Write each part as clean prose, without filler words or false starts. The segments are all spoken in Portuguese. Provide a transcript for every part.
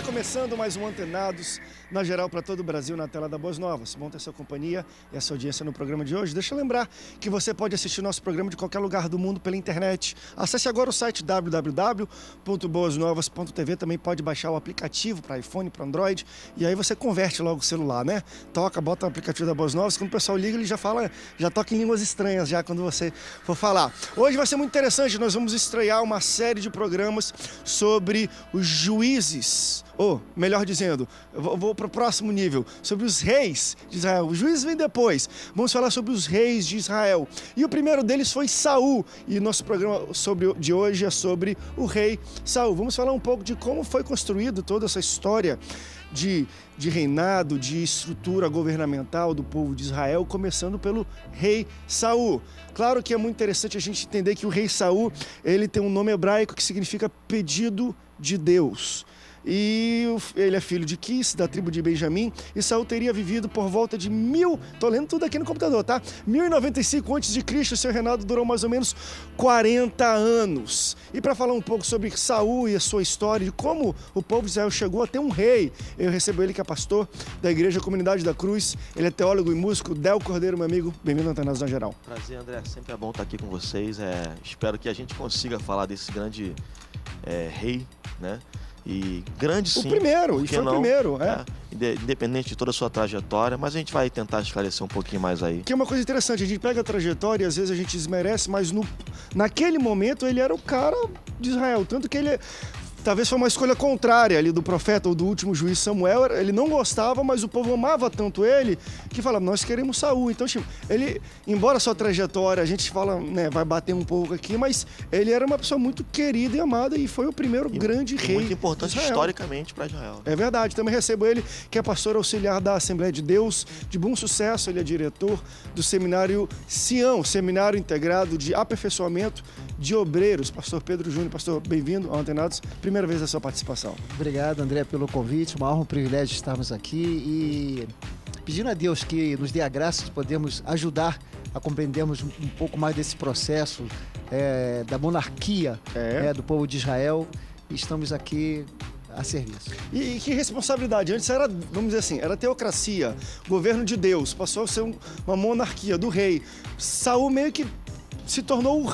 Está começando mais um Antenados, na geral para todo o Brasil, na tela da Boas Novas. Bom ter sua companhia e a sua audiência no programa de hoje. Deixa eu lembrar que você pode assistir nosso programa de qualquer lugar do mundo pela internet. Acesse agora o site www.boasnovas.tv. Também pode baixar o aplicativo para iPhone, para Android, e aí você converte logo o celular, né? Toca, bota o aplicativo da Boas Novas, quando o pessoal liga, ele já fala, já toca em línguas estranhas já quando você for falar. Hoje vai ser muito interessante, nós vamos estrear uma série de programas sobre os juízes, ou melhor dizendo, eu vou para o próximo nível, sobre os reis de Israel. Os juízes vêm depois. Vamos falar sobre os reis de Israel. E o primeiro deles foi Saul. E nosso programa de hoje é sobre o rei Saul. Vamos falar um pouco de como foi construído toda essa história de reinado, de estrutura governamental do povo de Israel, começando pelo rei Saul. Claro que é muito interessante a gente entender que o rei Saul, ele tem um nome hebraico que significa pedido de Deus. E ele é filho de Quis, da tribo de Benjamim, e Saul teria vivido por volta de tô lendo tudo aqui no computador, tá? 1095 a.C., seu reinado durou mais ou menos 40 anos. E para falar um pouco sobre Saul e a sua história, de como o povo de Israel chegou a ter um rei, eu recebo ele que é pastor da Igreja Comunidade da Cruz, ele é teólogo e músico, Del Cordeiro, meu amigo, bem-vindo ao Antenados na Geral. Prazer, André, sempre é bom estar aqui com vocês, espero que a gente consiga falar desse grande rei, né? E grande sim. O primeiro, e foi o primeiro. Independente de toda a sua trajetória, mas a gente vai tentar esclarecer um pouquinho mais aí. Que é uma coisa interessante, a gente pega a trajetória e às vezes a gente desmerece, mas naquele momento ele era o cara de Israel, tanto que ele talvez foi uma escolha contrária ali do profeta ou do último juiz Samuel. Ele não gostava, mas o povo amava tanto ele que falava, nós queremos Saul. Então, tipo, ele, embora a sua trajetória, a gente fala, né, vai bater um pouco aqui, mas ele era uma pessoa muito querida e amada e foi o primeiro grande rei. Muito importante historicamente para Israel. É verdade. Também recebo ele, que é pastor auxiliar da Assembleia de Deus, de Bom Sucesso. Ele é diretor do seminário Sião, seminário integrado de aperfeiçoamento de obreiros. Pastor Pedro Júnior, pastor, bem-vindo ao Antenados. Primeira vez a sua participação. Obrigado, André, pelo convite. Uma honra, um privilégio estarmos aqui e pedindo a Deus que nos dê a graça de podermos ajudar a compreendermos um pouco mais desse processo da monarquia do povo de Israel. E estamos aqui a serviço. E que responsabilidade. Antes era, vamos dizer assim, era teocracia, governo de Deus, passou a ser uma monarquia do rei. Saul meio que se tornou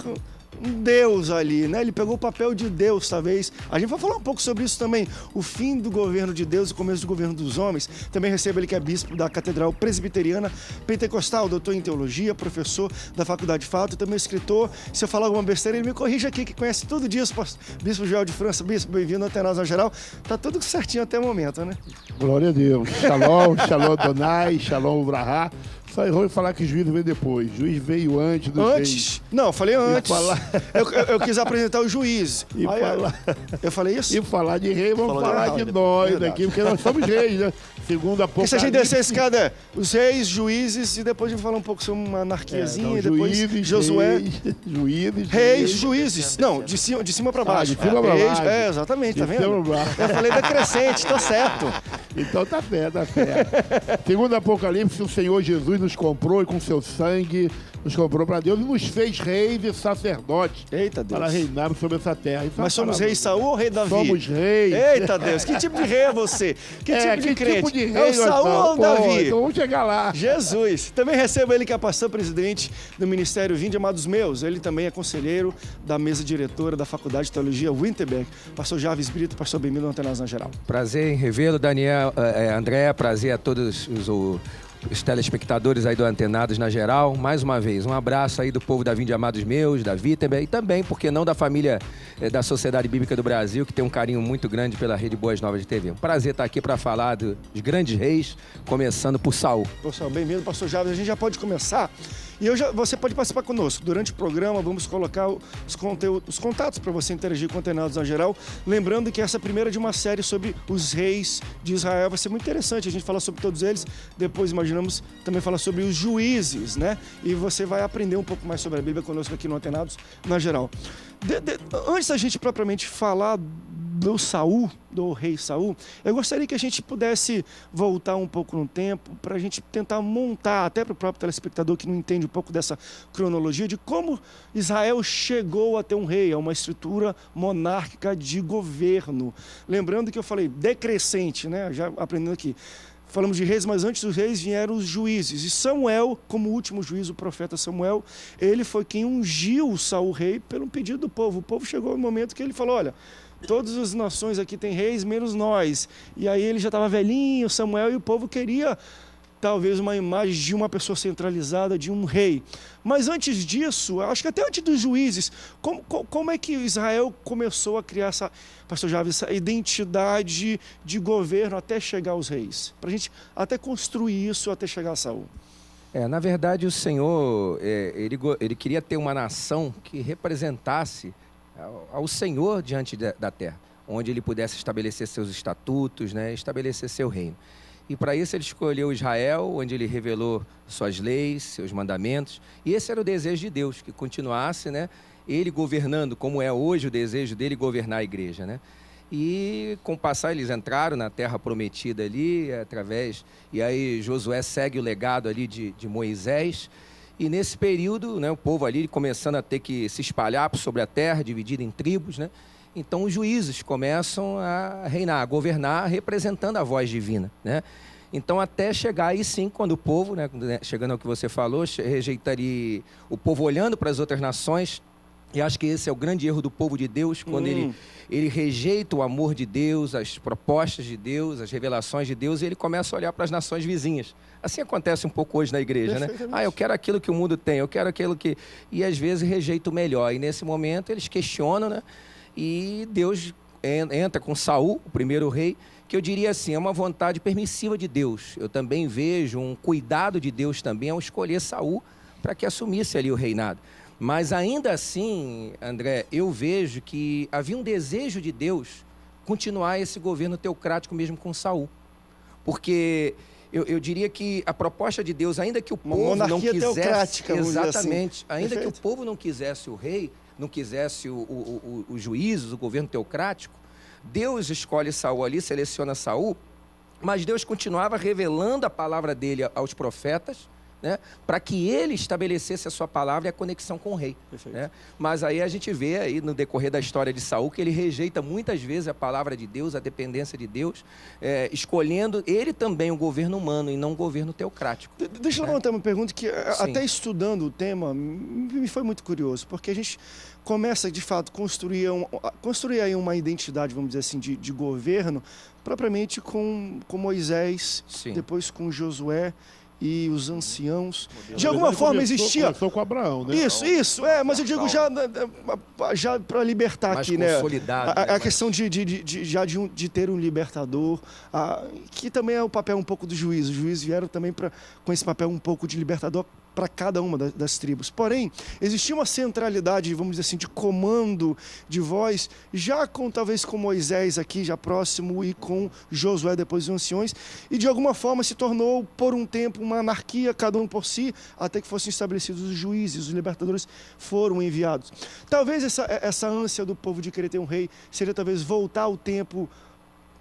um Deus ali, né? Ele pegou o papel de Deus, talvez. A gente vai falar um pouco sobre isso também. O fim do governo de Deus e o começo do governo dos homens. Também recebo ele que é bispo da Catedral Presbiteriana Pentecostal, doutor em teologia, professor da Faculdade de Fato, também escritor. Se eu falar alguma besteira, ele me corrige aqui, que conhece tudo disso. Bispo Joel de França, bispo, bem-vindo ao Antenados na Geral. Tá tudo certinho até o momento, né? Glória a Deus. Shalom, shalom Adonai, shalom Brahá. Só errou em falar que o juiz veio depois. O juiz veio antes do Antes? Não, eu falei antes. Eu quis apresentar o juiz. Eu falei isso? E falar de rei, vamos falar de nós aqui, porque nós somos reis, né? Segundo a pouco. Porque se a gente descer esse cara, os reis, juízes, e depois a gente falar um pouco sobre uma anarquiazinha, então, depois juízes, Josué. Reis, juízes. Não, de cima pra baixo. De cima pra baixo. Exatamente, tá vendo? Eu falei decrescente, tô certo. Então tá certo, tá certo. Segundo Apocalipse, o Senhor Jesus nos comprou e com seu sangue nos comprou para Deus e nos fez reis e sacerdotes. Eita Deus. Para reinarmos sobre essa terra. Mas somos reis Saul ou rei Davi? Somos reis. Eita Deus, que tipo de rei é você? Que tipo de crente? Tipo de rei é o Saul ou o Davi? Então vamos chegar lá. Jesus. Também recebo ele que é pastor presidente do Ministério Vinde Amados Meus. Ele também é conselheiro da mesa diretora da Faculdade de Teologia Winterberg. Pastor Jarvis Brito, pastor bem-vindo ao Antenados na Geral. Prazer em revê-lo, Daniel, André, prazer a todos os telespectadores aí do Antenados na Geral. Mais uma vez, um abraço aí do povo da Vinde Amados Meus, da Wittenberg e também, por que não, da família da Sociedade Bíblica do Brasil, que tem um carinho muito grande pela Rede Boas Novas de TV. Um prazer estar aqui para falar dos grandes reis, começando por Saul. Pessoal, bem-vindo, pastor Jarvis. A gente já pode começar. E você pode participar conosco. Durante o programa, vamos colocar os contatos para você interagir com Antenados na Geral. Lembrando que essa é a primeira de uma série sobre os reis de Israel. Vai ser muito interessante a gente falar sobre todos eles. Depois, imaginamos também falar sobre os juízes, né? E você vai aprender um pouco mais sobre a Bíblia conosco aqui no Antenados na Geral. Antes da gente propriamente falar do Saul, do rei Saul, eu gostaria que a gente pudesse voltar um pouco no tempo para a gente tentar montar, até para o próprio telespectador que não entende um pouco dessa cronologia, de como Israel chegou a ter um rei, a uma estrutura monárquica de governo. Lembrando que eu falei decrescente, né? Já aprendendo aqui. Falamos de reis, mas antes dos reis vieram os juízes. E Samuel, como último juiz, o profeta Samuel, ele foi quem ungiu Saul rei pelo pedido do povo. O povo chegou no momento que ele falou, olha, todas as nações aqui têm reis, menos nós. E aí ele já estava velhinho, Samuel, e o povo queria talvez uma imagem de uma pessoa centralizada, de um rei. Mas antes disso, acho que até antes dos juízes, como é que Israel começou a criar essa, pastor Javes, essa identidade de governo até chegar aos reis? Para a gente até construir isso até chegar a Saul. Na verdade, o Senhor, ele queria ter uma nação que representasse ao Senhor diante da terra, onde ele pudesse estabelecer seus estatutos, né, estabelecer seu reino. E para isso ele escolheu Israel, onde ele revelou suas leis, seus mandamentos. E esse era o desejo de Deus, que continuasse, né, ele governando, como é hoje o desejo dele governar a igreja, né? E com o passar eles entraram na terra prometida ali, e aí Josué segue o legado ali de Moisés. E nesse período, né, o povo ali começando a ter que se espalhar sobre a terra, dividido em tribos, né? Então os juízes começam a reinar, a governar, representando a voz divina, né? Então até chegar aí sim, quando o povo, né, chegando ao que você falou, rejeitaria o povo olhando para as outras nações. E acho que esse é o grande erro do povo de Deus, quando ele rejeita o amor de Deus, as propostas de Deus, as revelações de Deus, e ele começa a olhar para as nações vizinhas. Assim acontece um pouco hoje na igreja, né? Eu quero aquilo que o mundo tem, eu quero aquilo que... E às vezes rejeita o melhor. E nesse momento eles questionam, né? E Deus entra com Saul, o primeiro rei, que eu diria assim, é uma vontade permissiva de Deus. Eu também vejo um cuidado de Deus também ao escolher Saul para que assumisse ali o reinado. Mas ainda assim, André, eu vejo que havia um desejo de Deus continuar esse governo teocrático mesmo com Saul. Porque eu diria que a proposta de Deus, ainda que o povo não quisesse... Exatamente. Assim. Ainda que o povo não quisesse o rei, não quisesse os juízes, o governo teocrático, Deus escolhe Saul ali, seleciona Saul, mas Deus continuava revelando a palavra dele aos profetas, né, para que ele estabelecesse a sua palavra e a conexão com o rei, né? Mas aí a gente vê aí no decorrer da história de Saul que ele rejeita muitas vezes a palavra de Deus, a dependência de Deus, escolhendo ele também um governo humano e não um governo teocrático. Deixa eu levantar uma pergunta que até estudando o tema me foi muito curioso, porque a gente começa de fato a construir aí uma identidade, vamos dizer assim, de governo, propriamente com Moisés, sim, depois com Josué e os anciãos. De alguma forma existia... Começou com Abraão, né? Isso, mas eu digo já para libertar mais aqui, né? A questão de ter um libertador, que também é o papel um pouco do juiz. Os juízes vieram também com esse papel um pouco de libertador para cada uma das tribos. Porém, existia uma centralidade, vamos dizer assim, de comando, de voz, já talvez com Moisés aqui, já próximo, e com Josué, depois os anciões, e de alguma forma se tornou, por um tempo, uma anarquia, cada um por si, até que fossem estabelecidos os juízes, os libertadores foram enviados. Talvez essa ânsia do povo de querer ter um rei seria talvez voltar ao tempo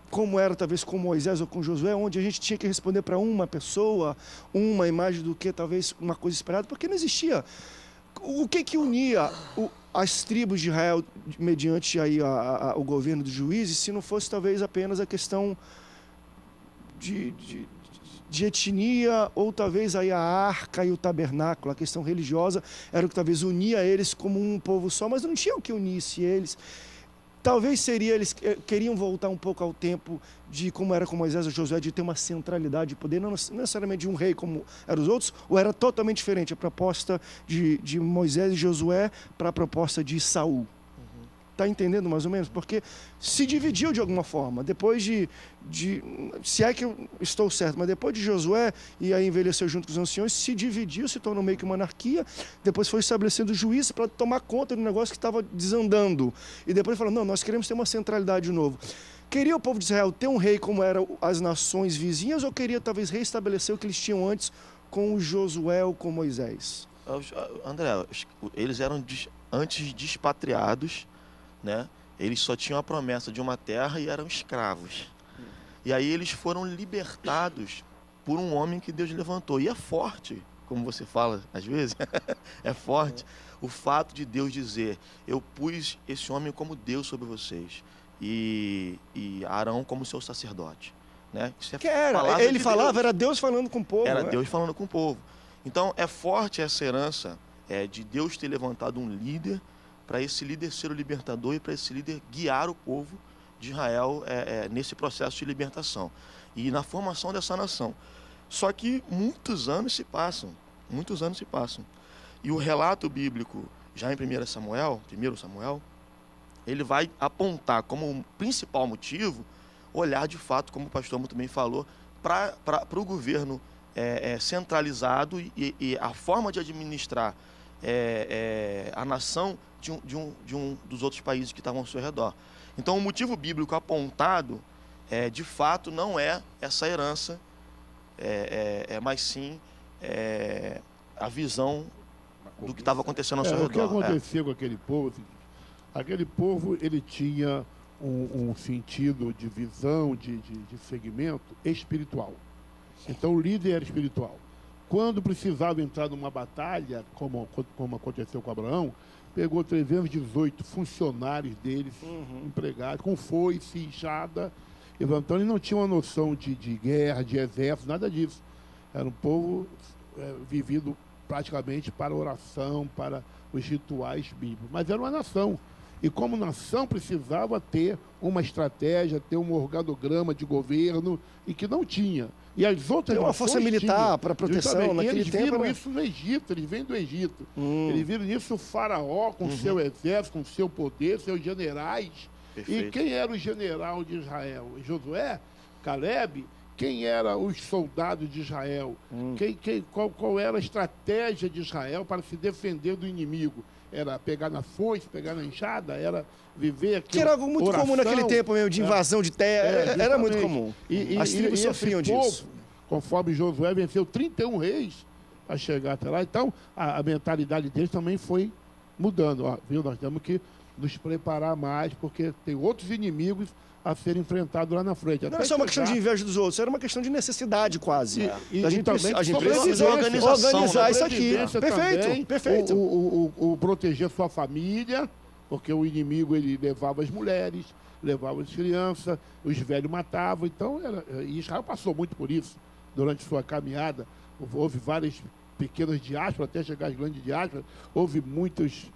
como era talvez com Moisés ou com Josué, onde a gente tinha que responder para uma pessoa, uma imagem do que talvez uma coisa esperada, porque não existia. O que unia as tribos de Israel mediante aí o governo dos juízes, se não fosse talvez apenas a questão de etnia, ou talvez aí a arca e o tabernáculo, a questão religiosa, era o que talvez unia eles como um povo só, mas não tinha o que unisse eles. Talvez eles queriam voltar um pouco ao tempo de como era com Moisés ou Josué, de ter uma centralidade de poder, não necessariamente de um rei como eram os outros, ou era totalmente diferente a proposta de Moisés e Josué para a proposta de Saul. Está entendendo mais ou menos? Porque se dividiu de alguma forma. Depois se é que eu estou certo, mas depois de Josué, e aí envelheceu junto com os anciões, se dividiu, se tornou meio que uma anarquia, depois foi estabelecendo juízes para tomar conta do negócio que estava desandando. E depois falou, não, nós queremos ter uma centralidade de novo. Queria o povo de Israel ter um rei como eram as nações vizinhas, ou queria talvez reestabelecer o que eles tinham antes com Josué ou com Moisés? André, eles eram antes despatriados, né? Eles só tinham a promessa de uma terra e eram escravos. E aí eles foram libertados por um homem que Deus levantou. E é forte, como você fala às vezes, é forte o fato de Deus dizer: eu pus esse homem como Deus sobre vocês e Arão como seu sacerdote. Né? Isso é Que era, palavra ele de falava, Deus. era Deus falando com o povo. Era né? Deus falando com o povo. Então é forte essa herança de Deus ter levantado um líder, para esse líder ser o libertador e para esse líder guiar o povo de Israel nesse processo de libertação e na formação dessa nação. Só que muitos anos se passam. E o relato bíblico, já em 1 Samuel, ele vai apontar como principal motivo olhar de fato, como o pastor muito bem falou, para o governo centralizado e a forma de administrar a nação de um dos outros países que estavam ao seu redor. Então, o motivo bíblico apontado, de fato, não é essa herança, mas sim a visão do que estava acontecendo ao seu redor. O que aconteceu com aquele povo? Aquele povo, ele tinha um sentido de visão, de segmento espiritual. Então, o líder era espiritual. Quando precisava entrar numa batalha, como aconteceu com Abraão, pegou 318 funcionários deles, empregados, com foice, enxada, levantando, e não tinha uma noção de guerra, de exército, nada disso. Era um povo vivido praticamente para a oração, para os rituais bíblicos. Mas era uma nação. E como nação precisava ter uma estratégia, ter um organograma de governo, e que não tinha. E as outras Tem uma nações força militar tinham. para proteção Justamente. naquele eles tempo. viram Né? isso no Egito, eles vêm do Egito. Eles viram nisso o faraó com seu exército, com seu poder, seus generais. Perfeito. E quem era o general de Israel? Josué? Caleb? Quem eram os soldados de Israel? Qual era a estratégia de Israel para se defender do inimigo? Era pegar na foice, pegar na enxada? Era viver aquilo? Que era algo muito comum naquele tempo mesmo, de invasão de terra. Era muito justamente. comum. As tribos sofriam esse disso. povo, conforme Josué venceu 31 reis para chegar até lá. Então, a mentalidade deles também foi mudando. Ó, viu? Nós temos que nos preparar mais, porque tem outros inimigos a serem enfrentados lá na frente. Não Até é só uma questão de chegar- inveja dos outros, era uma questão de necessidade quase. E a gente também precisa sobrevivência, organizar isso aqui. sobrevivência Perfeito, também, perfeito. O proteger sua família, porque o inimigo ele levava as mulheres, levava as crianças, os velhos matavam. Então, e Israel passou muito por isso durante sua caminhada. Houve várias pequenas diásporas, até chegar às grandes diásporas. Houve muitos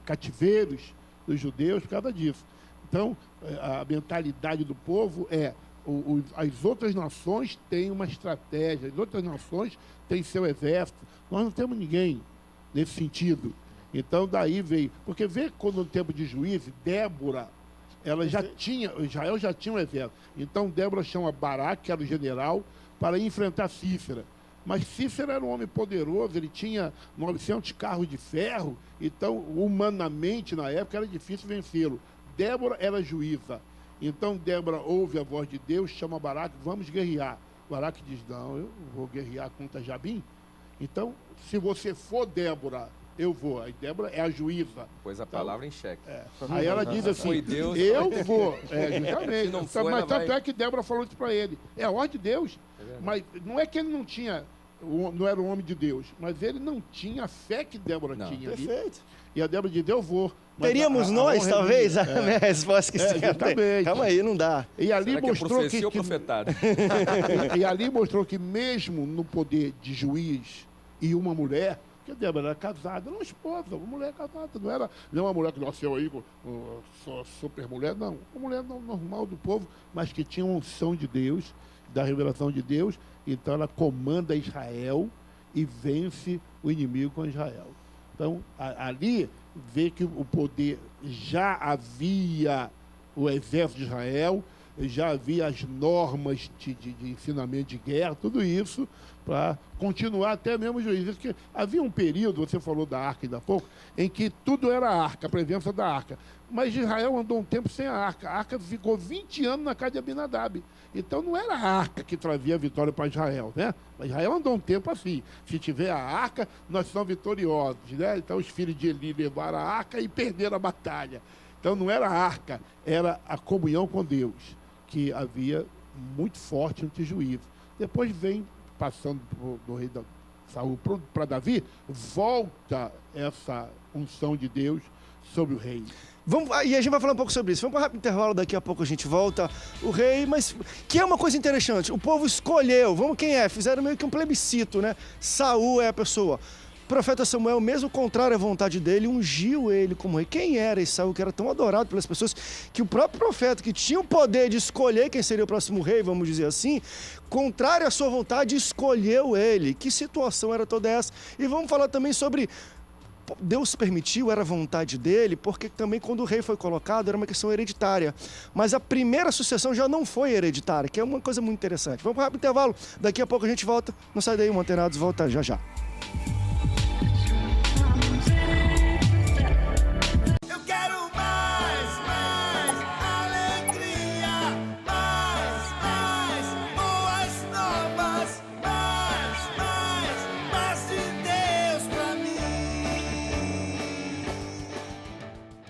cativeiros dos judeus por causa disso. Então, a mentalidade do povo as outras nações têm uma estratégia, as outras nações têm seu exército. Nós não temos ninguém nesse sentido. Então, daí veio... Porque vê quando no tempo de Juízes, Débora, Israel já tinha um exército. Então, Débora chama Baraque, que era o general, para enfrentar Cícera. Mas Cícera era um homem poderoso, ele tinha 900 carros de ferro, então, humanamente, na época, era difícil vencê-lo. Débora era juíza. Então, Débora ouve a voz de Deus, chama Baraque, vamos guerrear. Baraque diz, não, eu vou guerrear contra Jabim. Então, se você for Débora, eu vou. Aí Débora é a juíza. Pôs a Então, palavra em xeque. Aí ela diz assim, Foi Deus, eu vou. Justamente. Se não for, Mas ela tanto vai. é que Débora falou isso para ele. É a ordem de Deus. Mas não é que ele não era um homem de Deus, mas ele não tinha a fé que Débora Não. tinha ali. Perfeito. E a Débora diz, eu vou. Mas Teríamos a nós, honra é talvez, minha. a minha resposta que você tem. exatamente. Calma aí, não dá. E ali Será que é mostrou profecia ou que profetado? e ali mostrou que mesmo no poder de juiz e uma mulher, que a Débora era casada, era uma esposa, uma mulher casada, não uma mulher que nasceu aí, só super mulher, não. Uma mulher normal do povo, mas que tinha uma unção de Deus, da revelação de Deus, então ela comanda Israel e vence o inimigo com Israel. Então, ali vê que o poder já havia o exército de Israel, já havia as normas de ensinamento de guerra, tudo isso para continuar até mesmo os juízes. Que havia um período, você falou da arca ainda há pouco, em que tudo era arca, a presença da arca. Mas Israel andou um tempo sem a arca. A arca ficou 20 anos na casa de Abinadab. Então não era a arca que trazia a vitória para Israel, né? Mas Israel andou um tempo assim. Se tiver a arca, nós somos vitoriosos, né? Então os filhos de Eli levaram a arca e perderam a batalha. Então não era a arca, era a comunhão com Deus, que havia muito forte no juízo. Depois vem, passando do rei Saul para Davi, volta essa unção de Deus sobre o rei. E a gente vai falar um pouco sobre isso. Vamos para um rápido intervalo, daqui a pouco a gente volta. O rei, mas que é uma coisa interessante, o povo escolheu, quem é? Fizeram meio que um plebiscito, né? Saul é a pessoa. O profeta Samuel, mesmo contrário à vontade dele, ungiu ele como rei. Quem era esse Saul que era tão adorado pelas pessoas, que o próprio profeta, que tinha o poder de escolher quem seria o próximo rei, vamos dizer assim, contrário à sua vontade, escolheu ele. Que situação era toda essa? E vamos falar também sobre... Deus permitiu, era vontade dele, porque também quando o rei foi colocado era uma questão hereditária. Mas a primeira sucessão já não foi hereditária, que é uma coisa muito interessante. Vamos para o rápido intervalo, daqui a pouco a gente volta. Não sai daí, Mantenados, volta já já.